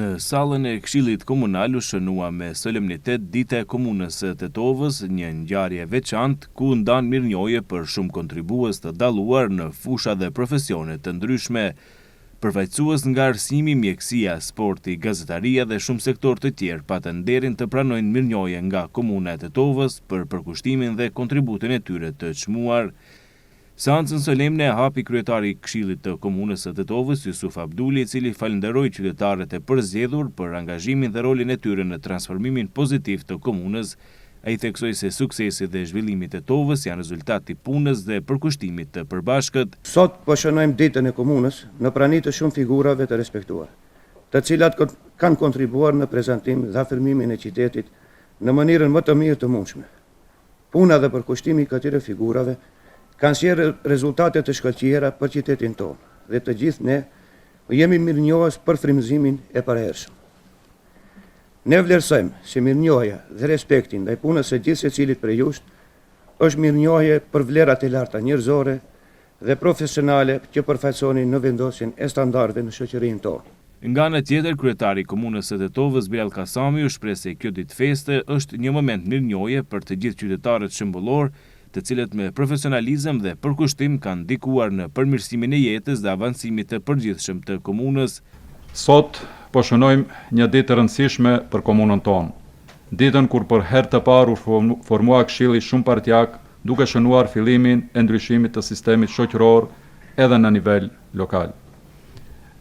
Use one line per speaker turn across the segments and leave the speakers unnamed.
Në sallën e Këshillit Komunal u shënua me solemnitet Dita e Komunës së Tetovës, një ngjarje veçantë ku ndan mirënjohje për shumë kontribues të dalluar në fusha dhe profesione të ndryshme, përfaqësues nga arsimi, mjekësia, sporti, gazetaria dhe shumë sektor të tjerë patën nderin të pranojnë mirënjohje nga Komuna e Tetovës për përkushtimin dhe kontributin e tyre të çmuar. Seancën solemne e hapi kryetari i Këshillit të Komunës së Tetovës, Jusuf Abduli, i cili falenderoi qytetarët e përzgjedhur për angazhimin dhe rolin e tyre në transformimin pozitiv të komunës. Ai theksoi se suksesi dhe zhvillimi i Tetovës janë rezultat i punës dhe përkushtimit të përbashkët.
Sot po shënojmë ditën e komunës në prani të shumë figurave të respektuar, të cilat kanë kontribuar në prezantim dhe afirmimin e qytetit në mënyrën më të mirë të mundshme. Puna dhe përkushtimi i këtyre figurave kanë sjellë rezultate të shkëlqyera për qytetin tonë dhe të gjithë ne jemi mirënjohës për frymëzimin e parahershëm. Ne vlerësojmë se mirënjohja dhe respekti ndaj punës së gjithë secilit prej jush është mirënjohje për vlerat e larta njerëzore dhe profesionale që përfaqësonin në vendosjen e standardeve në shoqërinë tonë.
Nga ana tjetër, kryetari i Komunës së Tetovës, Bilal Kasami, u shpreh se kjo ditë feste është një moment mirënjohje për të gjithë qytetarët shembullor, të cilët me profesionalizëm dhe përkushtim kanë ndikuar në përmirësimin e jetës dhe avancimit të përgjithshëm të komunës.
Sot po shënojmë një ditë të rëndësishme për komunën tonë. Ditën kur për herë të parë u formua Këshilli shumëpartjak, duke shënuar fillimin e ndryshimit të sistemit shoqëror edhe në nivel lokal.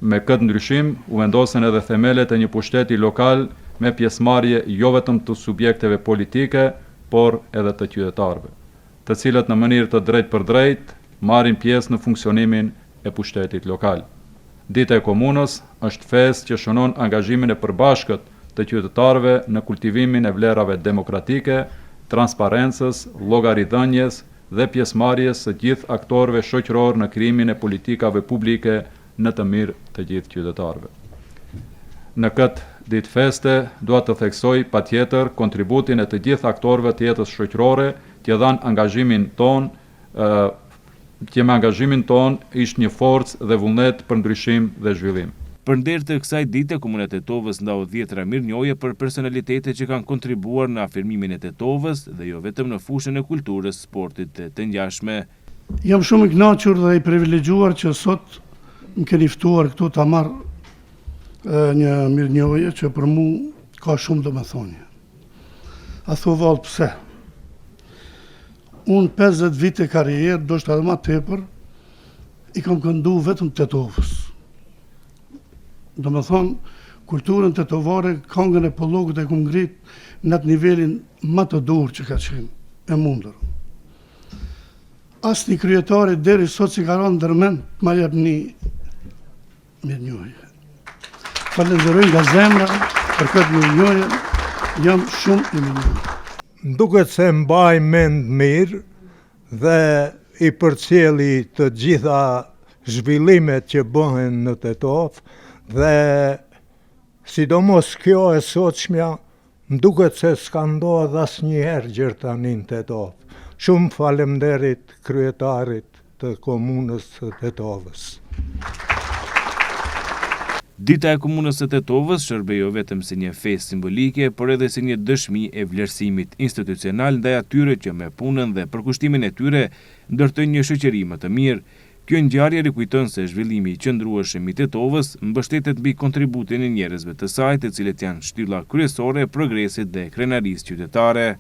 Me këtë ndryshim u vendosen edhe themelet e një pushteti lokal me pjesëmarrje jo vetëm të subjekteve politike, por edhe të qytetarëve, të cilët në mënyrë të drejtë për drejtë marrin pjesë në funksionimin e pushtetit lokal. Dita e Komunës është festë që shënon angazhimin e përbashkët të qytetarëve në kultivimin e vlerave demokratike, transparencës, llogaridhënies dhe pjesëmarrjes së gjithë aktorëve shoqëror në krijimin e politikave publike në të mirë të gjithë qytetarëve. Në këtë ditë feste dua të theksoj patjetër kontributin e të gjithë aktorëve të jetës shoqërore që dhanë angazhimin ton, që me angazhimin ton ishte një forcë dhe vullnet për ndryshim dhe zhvillim.
Për nder të kësaj dite, Komuna e Tetovës ndau 10 mirënjohje për personalitete që kanë kontribuar në afirmimin e Tetovës dhe jo vetëm në fushën e kulturës, sportit të ngjashme.
Jam shumë i kënaqur dhe i privilegjuar që sot më keni ftuar këtu ta marr një mirënjohje që për mu ka shumë domethënie. A thu vallë pse? Unë 50 vite karrierë, do shta edhe ma tepër, i kam këndu vetëm Tetovës. Do me thonë, kulturën tetovare, këngën e pollokut e kum ngrit në atë nivelin më të dur që ka qenë e mundur. Asë një kryetari deri sot që ka rënë ndërmend, ma jep një mirënjohje. Falenderoj nga zemra për këtë mirënjohje, jam shumë i mirënjohur.
Duket se mbaj mend mirë dhe i përcjelli të gjitha zhvillimet që bëhen në Tetovë dhe sidomos kjo e sotshmja, më duket se s'ka ndodhur asnjëherë gjë tani në Tetovë. Shumë faleminderit kryetarit të Komunës së Tetovës.
Dita e Komunës së Tetovës shërbej jo vetëm si një festë simbolike, por edhe si një dëshmi e vlerësimit institucional ndaj atyre që me punën dhe përkushtimin e tyre ndërtojnë një shoqëri më të mirë. Kjo ngjarje rikujton se zhvillimi i qëndrueshëm i Tetovës mbështetet mbi kontributin e njerëzve të saj, të cilët janë shtylla kryesore e progresit dhe krenarisë qytetare.